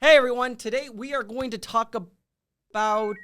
Hey everyone, today we are going to talk about,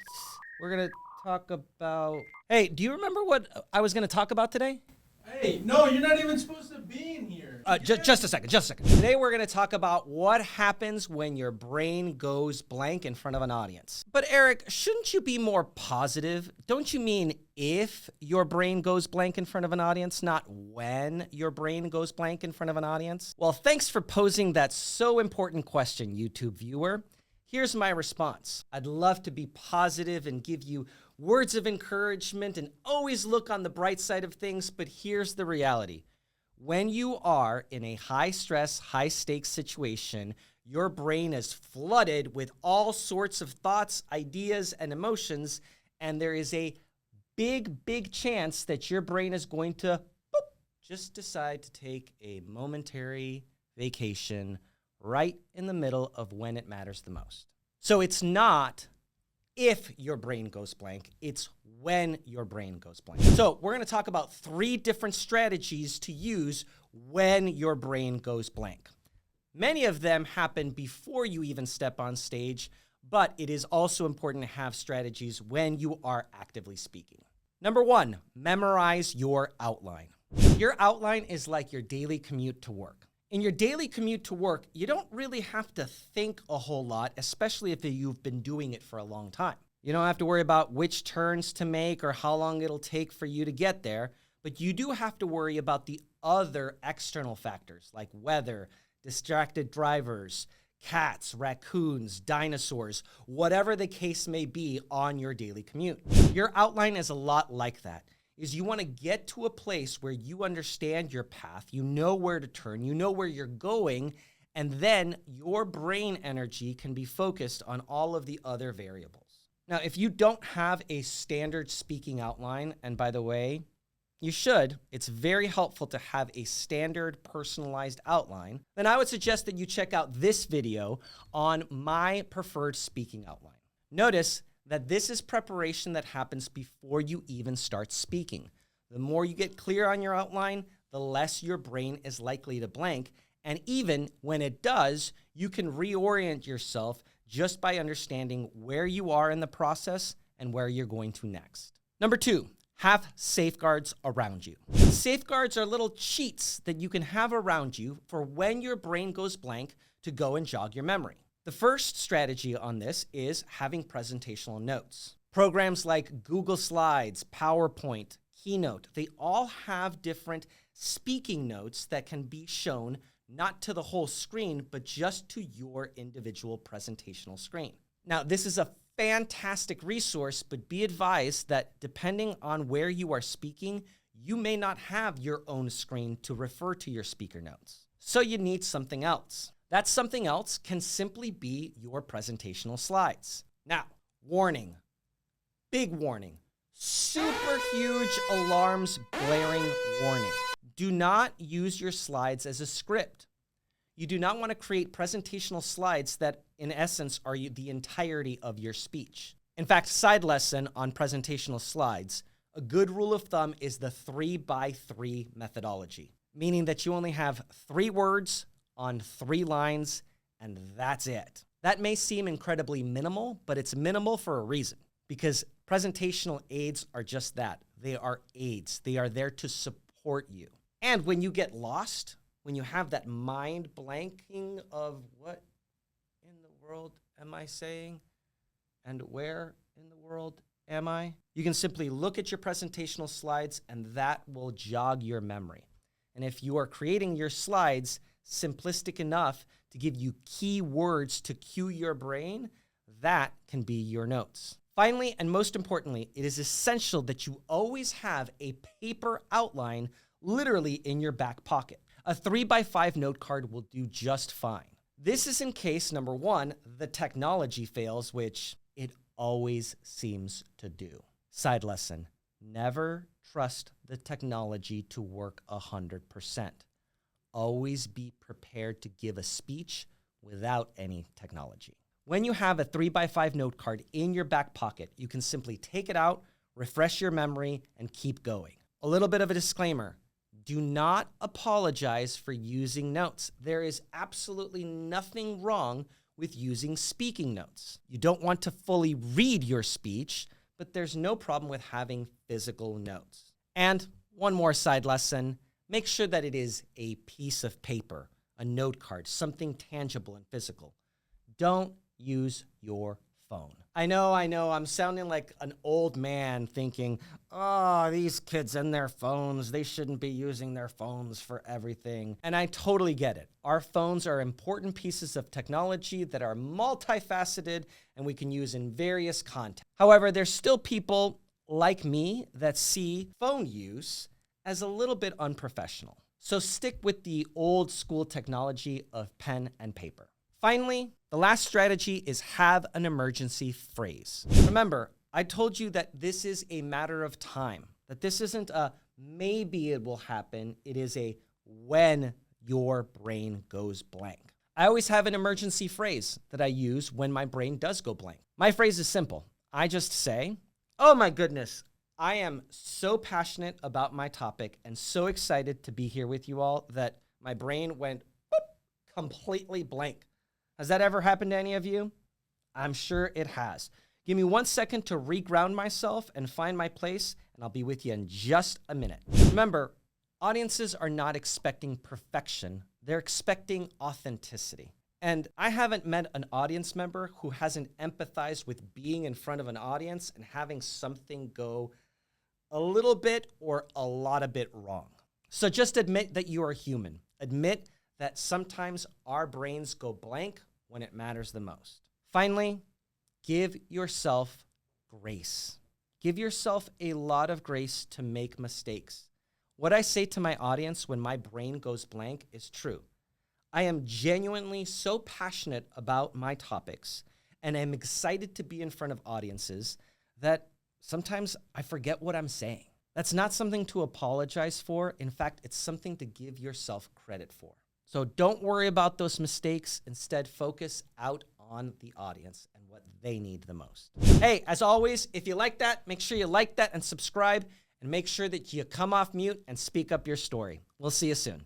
hey, do you remember what I was going to talk about today? Hey, no, you're not even supposed to be in here. Just a second. Today we're going to talk about what happens when your brain goes blank in front of an audience. But Eric, shouldn't you be more positive? Don't you mean if your brain goes blank in front of an audience, not when your brain goes blank in front of an audience? Well, thanks for posing that so important question, YouTube viewer. Here's my response. I'd love to be positive and give you words of encouragement and always look on the bright side of things, but here's the reality. When you are in a high-stress, high-stakes situation, your brain is flooded with all sorts of thoughts, ideas, and emotions, and there is a big chance that your brain is going to just decide to take a momentary vacation right in the middle of when it matters the most. So it's not if your brain goes blank, it's when your brain goes blank. So we're going to talk about 3 different strategies to use when your brain goes blank. Many of them happen before you even step on stage, but it is also important to have strategies when you are actively speaking. Number 1, memorize your outline. Your outline is like your daily commute to work. In your daily commute to work, you don't really have to think a whole lot, especially if you've been doing it for a long time. You don't have to worry about which turns to make or how long it'll take for you to get there, but you do have to worry about the other external factors like weather, distracted drivers, cats, raccoons, dinosaurs, whatever the case may be on your daily commute. Your outline is a lot like that. You want to get to a place where you understand your path, you know where to turn, you know where you're going, and then your brain energy can be focused on all of the other variables. Now, if you don't have a standard speaking outline, and by the way, you should, it's very helpful to have a standard personalized outline, then I would suggest that you check out this video on my preferred speaking outline. Notice that this is preparation that happens before you even start speaking. The more you get clear on your outline, the less your brain is likely to blank. And even when it does, you can reorient yourself just by understanding where you are in the process and where you're going to next. Number 2, have safeguards around you. Safeguards are little cheats that you can have around you for when your brain goes blank to go and jog your memory. The first strategy on this is having presentational notes. Programs like Google Slides, PowerPoint, Keynote, they all have different speaking notes that can be shown not to the whole screen, but just to your individual presentational screen. Now, this is a fantastic resource, but be advised that depending on where you are speaking, you may not have your own screen to refer to your speaker notes. So you need something else. That something else can simply be your presentational slides. Now, warning, big warning, super huge alarms blaring warning. Do not use your slides as a script. You do not want to create presentational slides that, in essence, are the entirety of your speech. In fact, side lesson on presentational slides, a good rule of thumb is the 3x3 methodology, meaning that you only have 3 words on 3 lines, and that's it. That may seem incredibly minimal, but it's minimal for a reason, because presentational aids are just that. They are aids. They are there to support you. And when you get lost, when you have that mind blanking of what in the world am I saying and where in the world am I, you can simply look at your presentational slides and that will jog your memory. And if you are creating your slides simplistic enough to give you key words to cue your brain, that can be your notes. Finally, and most importantly, it is essential that you always have a paper outline literally in your back pocket. A 3x5 note card will do just fine. This is in case, number 1, the technology fails, which it always seems to do. Side lesson, never trust the technology to work 100%. Always be prepared to give a speech without any technology. When you have a 3x5 note card in your back pocket, you can simply take it out, refresh your memory, and keep going. A little bit of a disclaimer. Do not apologize for using notes. There is absolutely nothing wrong with using speaking notes. You don't want to fully read your speech, but there's no problem with having physical notes. And one more side lesson, make sure that it is a piece of paper, a note card, something tangible and physical. Don't use your phone. I know, I'm sounding like an old man thinking, oh, these kids and their phones, they shouldn't be using their phones for everything. And I totally get it. Our phones are important pieces of technology that are multifaceted and we can use in various contexts. However, there's still people like me that see phone use as a little bit unprofessional. So stick with the old school technology of pen and paper. Finally, the last strategy is have an emergency phrase. Remember, I told you that this is a matter of time, that this isn't a maybe it will happen, it is a when your brain goes blank. I always have an emergency phrase that I use when my brain does go blank. My phrase is simple. I just say, oh my goodness, I am so passionate about my topic and so excited to be here with you all that my brain went completely blank. Has that ever happened to any of you? I'm sure it has. Give me 1 second to reground myself and find my place, and I'll be with you in just a minute. Remember, audiences are not expecting perfection. They're expecting authenticity. And I haven't met an audience member who hasn't empathized with being in front of an audience and having something go a little bit or a lot of bit wrong. So just admit that you are human. Admit that sometimes our brains go blank when it matters the most. Finally, give yourself grace. Give yourself a lot of grace to make mistakes. What I say to my audience when my brain goes blank is true. I am genuinely so passionate about my topics and I'm excited to be in front of audiences that sometimes I forget what I'm saying. That's not something to apologize for. In fact, it's something to give yourself credit for. So don't worry about those mistakes. Instead, focus out on the audience and what they need the most. Hey, as always, if you like that, make sure you like that and subscribe, and make sure that you come off mute and speak up your story. We'll see you soon.